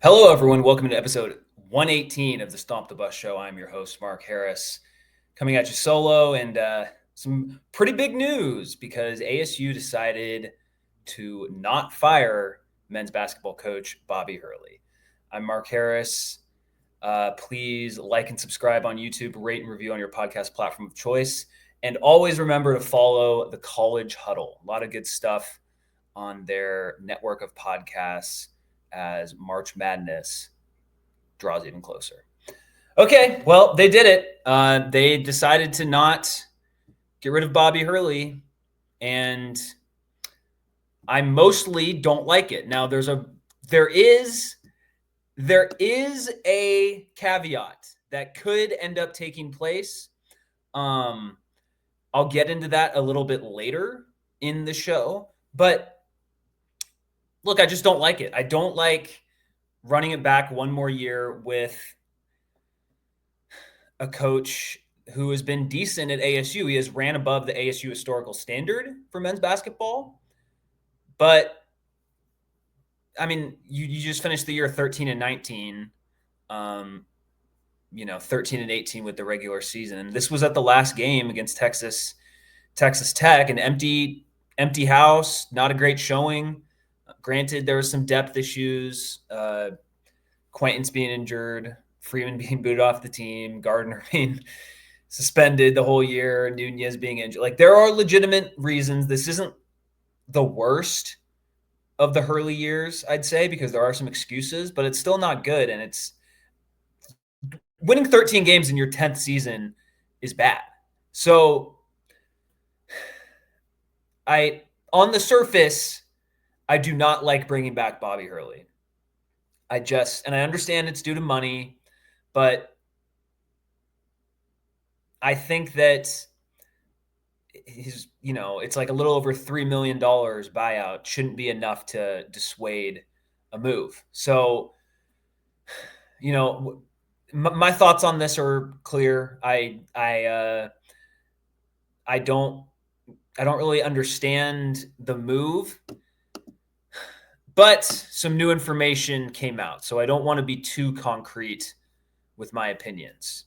Hello, everyone. Welcome to episode 118 of the Stomp the Bus Show. I'm your host, Mark Harris, coming at you solo, and some pretty big news because ASU decided to not fire men's basketball coach Bobby Hurley. I'm Mark Harris. Please like and subscribe on YouTube, rate and review on your podcast platform of choice, and always remember to follow the College Huddle. A lot of good stuff on their network of podcasts as March Madness draws even closer. Okay, well, they did it. They decided to not get rid of Bobby Hurley, and I mostly don't like it. Now, there is a caveat that could end up taking place. I'll get into that a little bit later in the show, but look, I just don't like it. I don't like running it back one more year with a coach who has been decent at ASU. He has ran above the ASU historical standard for men's basketball. But, I mean, you just finished the year 13-19, 13-18 with the regular season. And this was at the last game against Texas Tech, an empty house, not a great showing. Granted, there was some depth issues, Quaintance being injured, Freeman being booted off the team, Gardner being suspended the whole year, Nunez being injured. Like, there are legitimate reasons. This isn't the worst of the Hurley years, I'd say, because there are some excuses, but it's still not good. And it's winning 13 games in your 10th season is bad. So on the surface, I do not like bringing back Bobby Hurley. And I understand it's due to money, but I think that it's like a little over $3 million buyout shouldn't be enough to dissuade a move. So, my thoughts on this are clear. I don't really understand the move, but some new information came out, so I don't want to be too concrete with my opinions.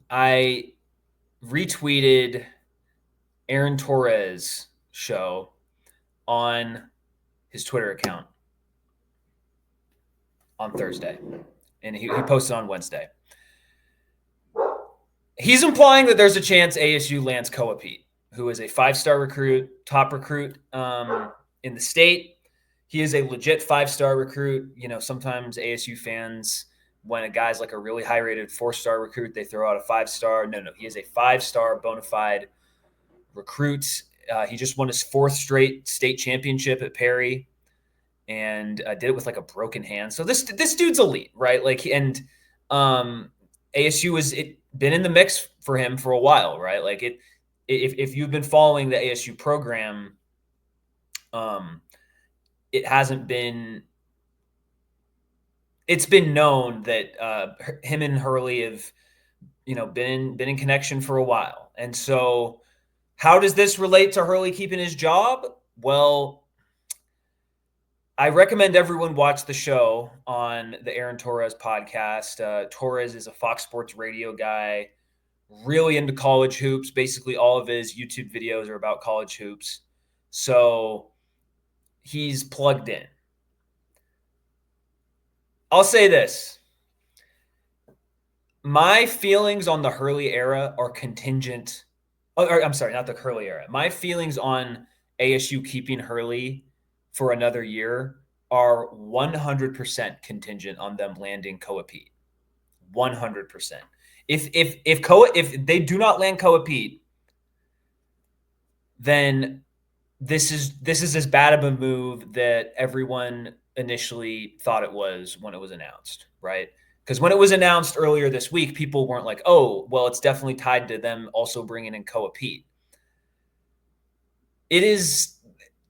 I retweeted Aaron Torres' show on his Twitter account on Thursday, and he posted on Wednesday. He's implying that there's a chance ASU lands Koa Pete, who is a 5-star recruit, top recruit in the state. He is a legit 5-star recruit. Sometimes ASU fans, when a guy's like a really high-rated 4-star recruit, they throw out a 5-star. No, he is a 5-star bona fide recruit. He just won his 4th straight state championship at Perry, and did it with like a broken hand. So this dude's elite, right? ASU has been in the mix for him for a while, right? Like if you've been following the ASU program, it's been known that him and Hurley have, been in connection for a while. And so how does this relate to Hurley keeping his job? Well, I recommend everyone watch the show on the Aaron Torres podcast. Torres is a Fox Sports radio guy, really into college hoops. Basically, all of his YouTube videos are about college hoops. So he's plugged in. I'll say this. My feelings on the Hurley era are contingent. I'm sorry, not the Hurley era. My feelings on ASU keeping Hurley for another year are 100% contingent on them landing Koa Pete. 100%. If they do not land Koa Pete, then this is as bad of a move that everyone initially thought it was when it was announced, right? Because when it was announced earlier this week, people weren't like, oh, well, it's definitely tied to them also bringing in Koa Pete. It is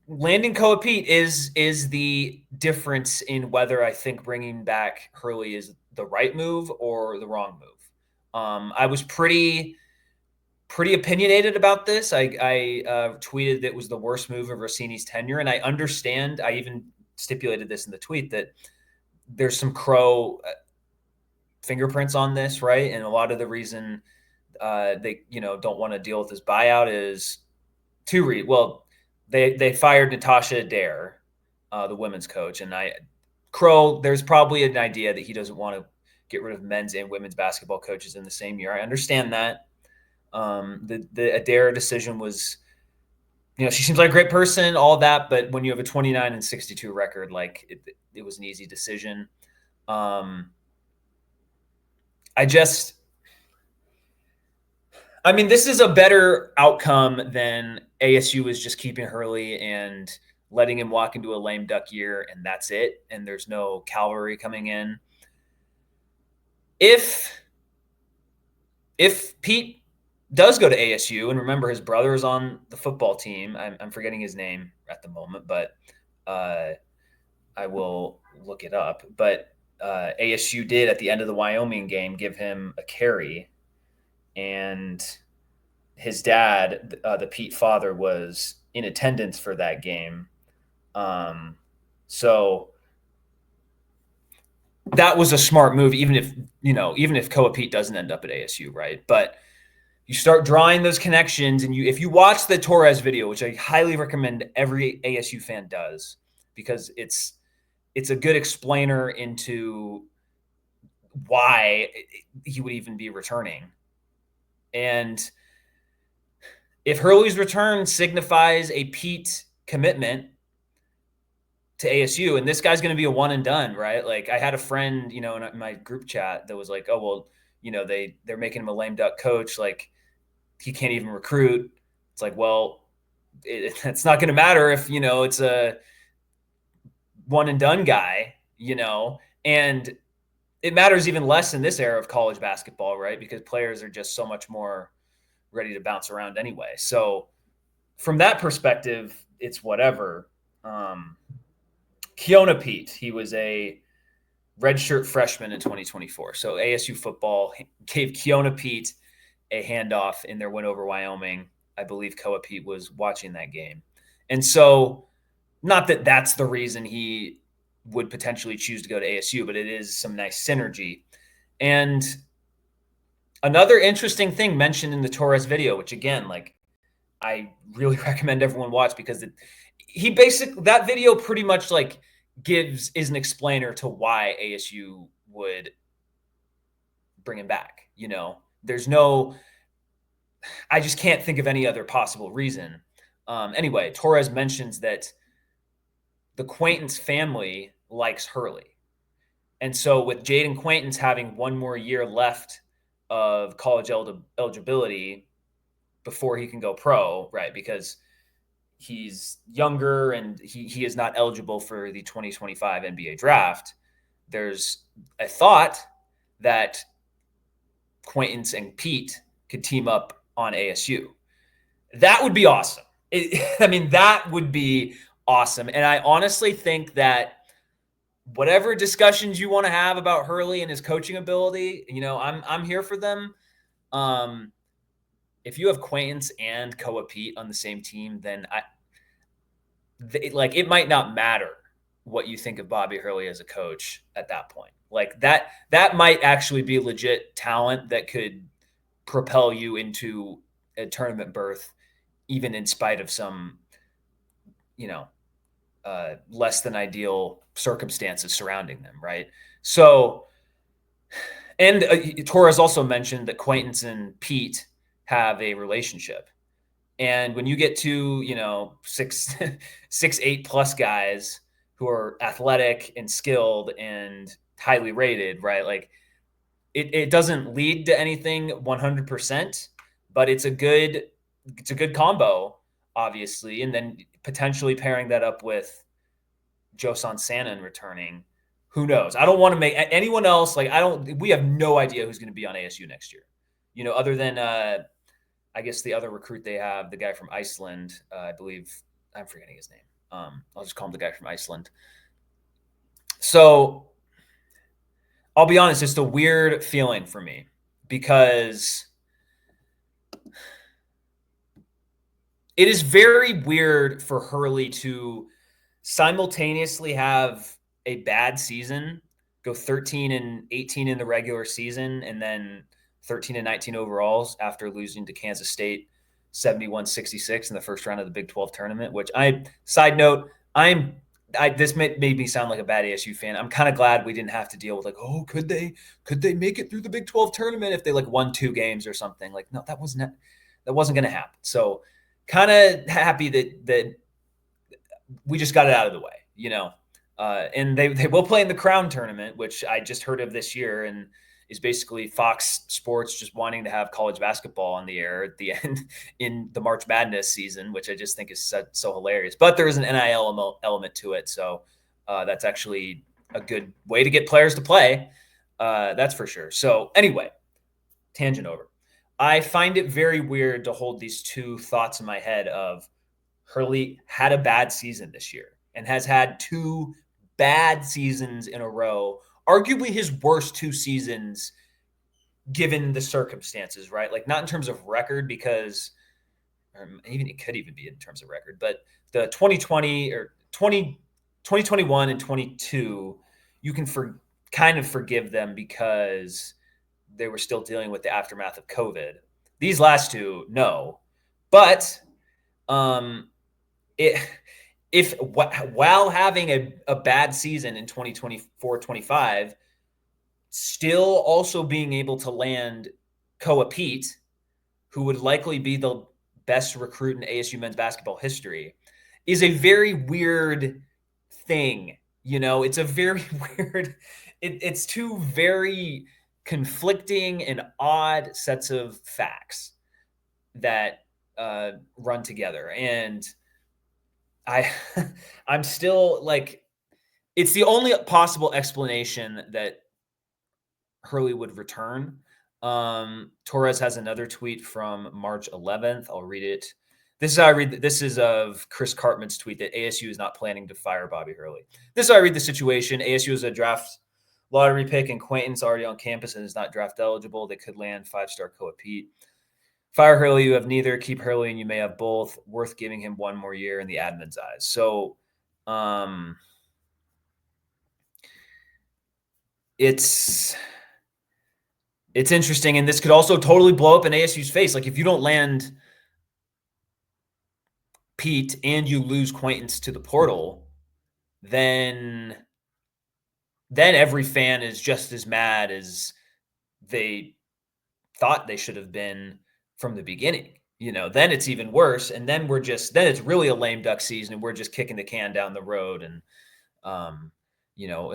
landing Koa Pete is the difference in whether I think bringing back Hurley is the right move or the wrong move. I was pretty pretty opinionated about this. I tweeted that it was the worst move of Rossini's tenure, and I understand. I even stipulated this in the tweet that there's some Crow fingerprints on this, right? And a lot of the reason they don't want to deal with this buyout is they fired Natasha Adair, the women's coach, and Crow. There's probably an idea that he doesn't want to get rid of men's and women's basketball coaches in the same year. I understand that. The Adair decision was, she seems like a great person, all that, but when you have a 29-62 record, like it was an easy decision. This is a better outcome than ASU is just keeping Hurley and letting him walk into a lame duck year, and that's it. And there's no cavalry coming in. If Pete does go to ASU, and remember his brother is on the football team. I'm forgetting his name at the moment, but I will look it up. But ASU did at the end of the Wyoming game give him a carry, and his dad, the Pete father, was in attendance for that game. So that was a smart move, even if Koa Pete doesn't end up at ASU, right? But you start drawing those connections, and if you watch the Torres video, which I highly recommend every ASU fan does, because it's a good explainer into why he would even be returning. And if Hurley's return signifies a Pete commitment to ASU, and this guy's going to be a one and done, right? Like I had a friend, in my group chat that was like, oh, well, they're making him a lame duck coach. Like he can't even recruit. It's like, well, it's not going to matter if, it's a one and done guy, and it matters even less in this era of college basketball, right? Because players are just so much more ready to bounce around anyway. So from that perspective, it's whatever. Keona Pete, he was a redshirt freshman in 2024. So ASU football gave Keona Pete a handoff in their win over Wyoming. I believe Koa Pete was watching that game. And so not that that's the reason he would potentially choose to go to ASU, but it is some nice synergy. And another interesting thing mentioned in the Torres video, which again, like I really recommend everyone watch, because that video pretty much like is an explainer to why ASU would bring him back. I just can't think of any other possible reason. Anyway, Torres mentions that the Quaintance family likes Hurley. And so with Jaden Quaintance having one more year left of college eligibility before he can go pro, right? Because he's younger and he is not eligible for the 2025 NBA draft. There's a thought that Quaintance and Pete could team up on ASU. That would be awesome. That would be awesome. And I honestly think that whatever discussions you want to have about Hurley and his coaching ability, I'm here for them. If you have Quaintance and Koa Pete on the same team, then it might not matter what you think of Bobby Hurley as a coach at that point. Like that might actually be legit talent that could propel you into a tournament berth, even in spite of some, less than ideal circumstances surrounding them, right? So, and Torres also mentioned that Quaintance and Pete have a relationship. And when you get to, 6'8" plus guys who are athletic and skilled and highly rated, right? Like it doesn't lead to anything 100%, but it's a good combo, obviously. And then potentially pairing that up with Josan Sanon returning, who knows? I don't want to make anyone else we have no idea who's going to be on ASU next year, other than, I guess the other recruit they have, the guy from Iceland, I believe, I'm forgetting his name. I'll just call him the guy from Iceland. So I'll be honest, it's a weird feeling for me because it is very weird for Hurley to simultaneously have a bad season, go 13 and 18 in the regular season, and then 13 and 19 overalls after losing to Kansas State 71-66 in the first round of the Big 12 tournament, which side note, this made me sound like a bad ASU fan. I'm kind of glad we didn't have to deal with like, oh, could they make it through the Big 12 tournament if they like won 2 games or something? Like, no, that wasn't going to happen. So kind of happy that we just got it out of the way, and they will play in the Crown tournament, which I just heard of this year, and is basically Fox Sports just wanting to have college basketball on the air at the end in the March Madness season, which I just think is so hilarious. But there is an NIL element to it, so that's actually a good way to get players to play. That's for sure. So anyway, tangent over. I find it very weird to hold these two thoughts in my head of Hurley had a bad season this year and has had 2 bad seasons in a row, arguably his worst 2 seasons given the circumstances, right? Like not in terms of record because even it could even be in terms of record, but the 2020 or 2021 and 22, you can kind of forgive them because they were still dealing with the aftermath of COVID. These last 2, no. But if while having a bad season in 2024-25, still also being able to land Koa Pete, who would likely be the best recruit in ASU men's basketball history, is a very weird thing. It's a very weird, it's 2 very conflicting and odd sets of facts that run together. And I'm still like, it's the only possible explanation that Hurley would return. Torres has another tweet from March 11th. I'll read it. This is how I read. This is of Chris Cartman's tweet that ASU is not planning to fire Bobby Hurley. This is how I read the situation. ASU is a draft lottery pick and Quainton's already on campus and is not draft eligible. They could land 5-star Koa Pete. Fire Hurley, you have neither. Keep Hurley, and you may have both. Worth giving him 1 more year in the admin's eyes. So, it's interesting, and this could also totally blow up in ASU's face. Like if you don't land Pete and you lose Quaintance to the portal, then every fan is just as mad as they thought they should have been from the beginning. Then it's even worse, and then it's really a lame duck season, and we're just kicking the can down the road, and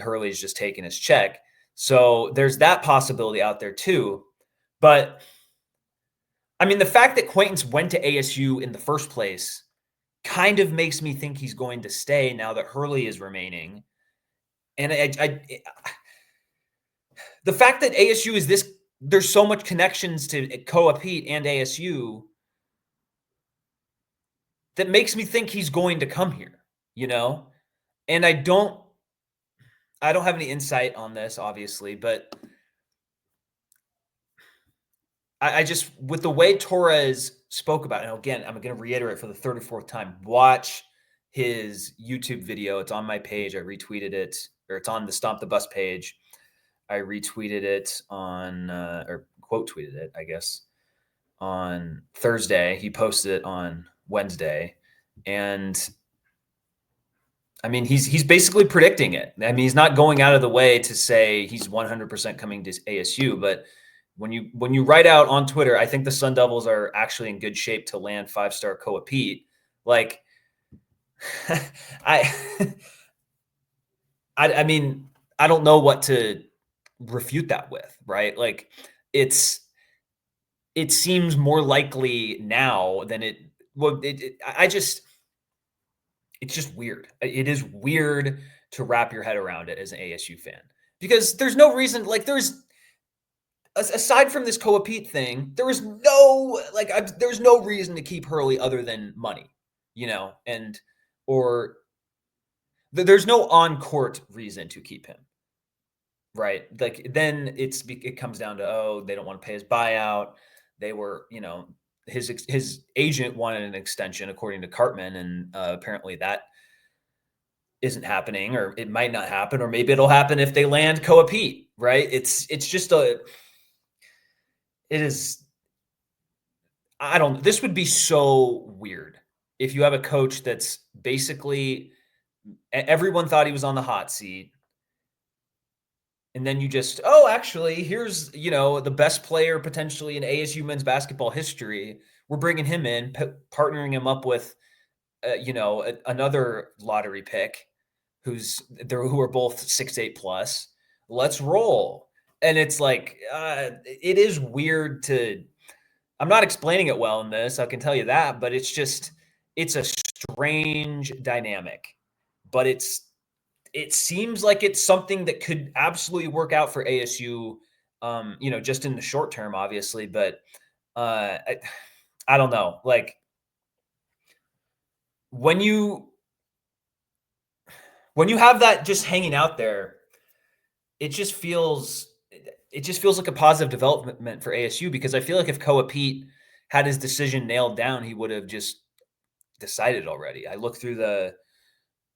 Hurley's just taking his check. So there's that possibility out there too. But I mean, the fact that Quaintance went to ASU in the first place kind of makes me think he's going to stay now that Hurley is remaining. And the fact that ASU is this, there's so much connections to Koa Pete and ASU that makes me think he's going to come here, And I don't have any insight on this, obviously, but I just, with the way Torres spoke about it, and again, I'm going to reiterate for the 3rd or 4th time, watch his YouTube video. It's on my page. I retweeted it, or it's on the Stomp the Bus page. I retweeted it on, or quote tweeted it, I guess, on Thursday. He posted it on Wednesday. And I mean, he's basically predicting it. I mean, he's not going out of the way to say he's 100% coming to ASU, but when you write out on Twitter, I think the Sun Devils are actually in good shape to land 5-star Koa Pete. Like, I mean, I don't know what to refute that with, right? Like, it seems more likely now than it. Well, it's just weird. It is weird to wrap your head around it as an ASU fan because there's no reason. Like, aside from this Koa Pete thing, there's no reason to keep Hurley other than money, or there's no on-court reason to keep him, right? Like then it comes down to, they don't want to pay his buyout. They were, his agent wanted an extension, according to Cartman, and apparently that isn't happening, or it might not happen, or maybe it'll happen if they land Koa Pete, right? It's just it is. I don't. This would be so weird if you have a coach that's basically everyone thought he was on the hot seat, and then you just, oh, actually, here's the best player potentially in ASU men's basketball history. We're bringing him in, partnering him up with another lottery pick who are both 6'8" plus. Let's roll. And it's like it is weird to. I'm not explaining it well in this, I can tell you that, but it's a strange dynamic. But it seems like it's something that could absolutely work out for ASU, just in the short term, obviously. But I don't know. Like when you have that just hanging out there, it just feels like a positive development for ASU, because I feel like if Koa Pete had his decision nailed down, he would have just decided already. I looked through the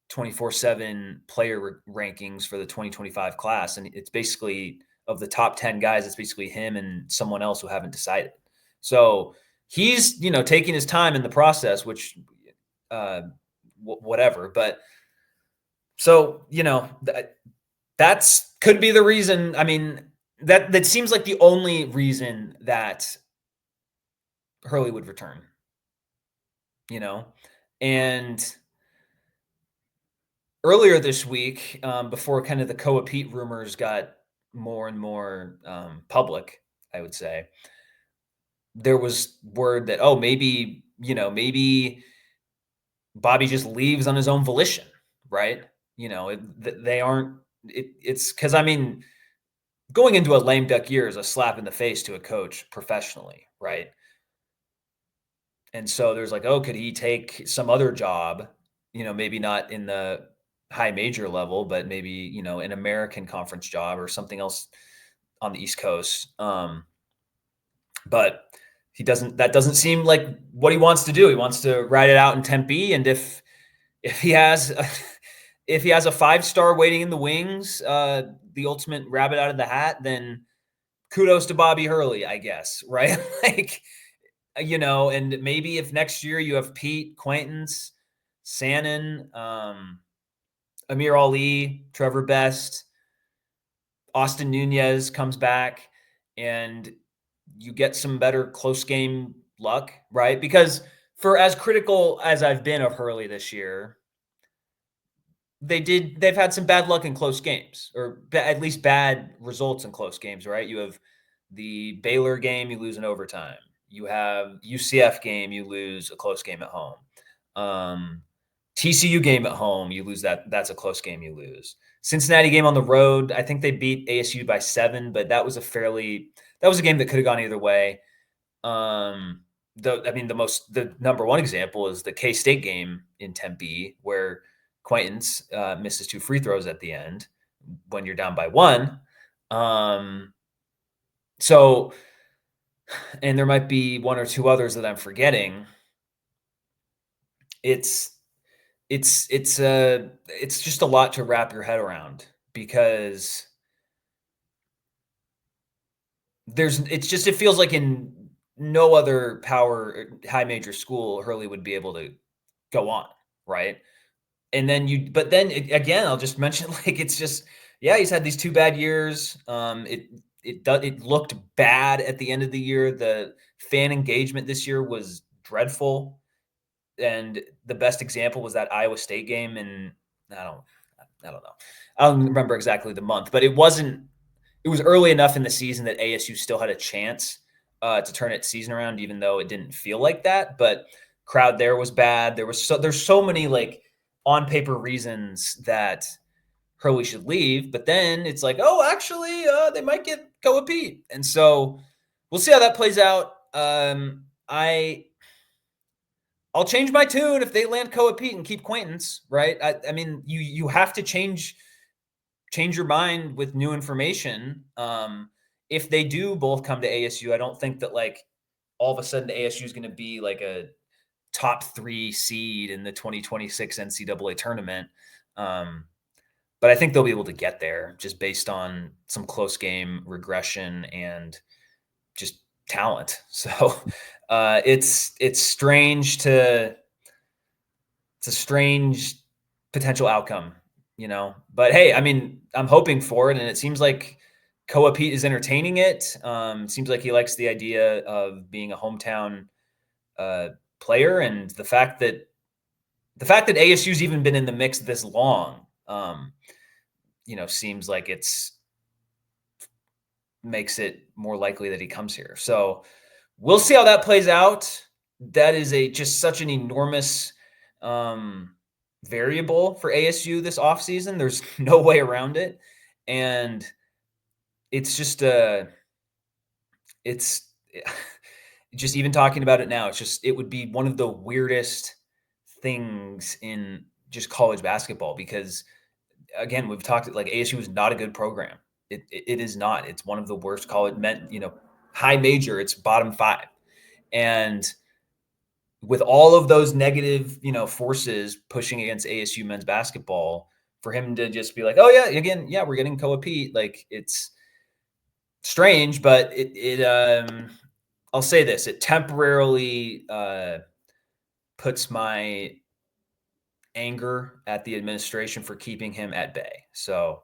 24/7 player rankings for the 2025 class, and it's basically, of the top 10 guys, it's basically him and someone else who haven't decided. So he's taking his time in the process, which whatever. But so that's could be the reason. I mean, that seems like the only reason that Hurley would return. And earlier this week, before kind of the Koa Pete rumors got more and more public, I would say, there was word that, maybe Bobby just leaves on his own volition, right? They aren't. It's because, I mean, going into a lame duck year is a slap in the face to a coach professionally, right? And so there's like, could he take some other job? Maybe not in the high major level, but maybe an American Conference job or something else on the East Coast. But that doesn't seem like what he wants to do. He wants to ride it out in Tempe, and if he has if he has a 5-star waiting in the wings, the ultimate rabbit out of the hat, then kudos to Bobby Hurley, I guess, right? Like, and maybe if next year you have Pete, Quaintance, Sannon, Amir Ali, Trevor Best, Austin Nunez comes back, and you get some better close game luck, right? Because for as critical as I've been of Hurley this year, they've had some bad luck in close games, or at least bad results in close games, right? You have the Baylor game, you lose in overtime. You have UCF game, you lose a close game at home. TCU game at home, you lose that's a close game, you lose. Cincinnati game on the road, I think they beat ASU by 7, but that was a game that could have gone either way. The number one example is the K-State game in Tempe, where Quaintance misses 2 free throws at the end when you're down by 1. So, and there might be 1 or 2 others that I'm forgetting. It's just a lot to wrap your head around, because it feels like in no other power high major school Hurley would be able to go on, right? And then but then again, I'll just mention, like, it's just, he's had these 2 bad years. It looked bad at the end of the year. The fan engagement this year was dreadful. And the best example was that Iowa State game. And I don't know. I don't remember exactly the month, but it was early enough in the season that ASU still had a chance to turn its season around, even though it didn't feel like that. But crowd there was bad. There's so many, like, on paper reasons that Hurley should leave, but then it's like, actually, they might get Koa Pete. And so we'll see how that plays out. I'll change my tune if they land Koa Pete and keep Quaintance, right? I mean, you have to change your mind with new information. If they do both come to ASU, I don't think that, like, all of a sudden ASU is going to be like a top 3 seed in the 2026 NCAA tournament. But I think they'll be able to get there just based on some close game regression and just talent. So it's strange to it's a strange potential outcome, But hey, I mean, I'm hoping for it, and it seems like Koa Pete is entertaining it. Seems like he likes the idea of being a hometown player, and the fact that ASU's even been in the mix this long, seems like it's makes it more likely that he comes here. So we'll see how that plays out. That is just such an enormous variable for ASU this offseason. There's no way around it. And it's just it's just even talking about it now, it would be one of the weirdest things in just college basketball because again, we've talked like ASU is not a good program. It is not. It's one of the worst college high major, it's bottom 5. And with all of those negative, forces pushing against ASU men's basketball, for him to just be like, oh yeah, again, yeah, we're getting Koa Pete. Like it's strange, but I'll say this, it temporarily puts my anger at the administration for keeping him at bay. So,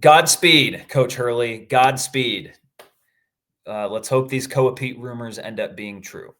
Godspeed, Coach Hurley. Godspeed. Let's hope these Koa Pete rumors end up being true.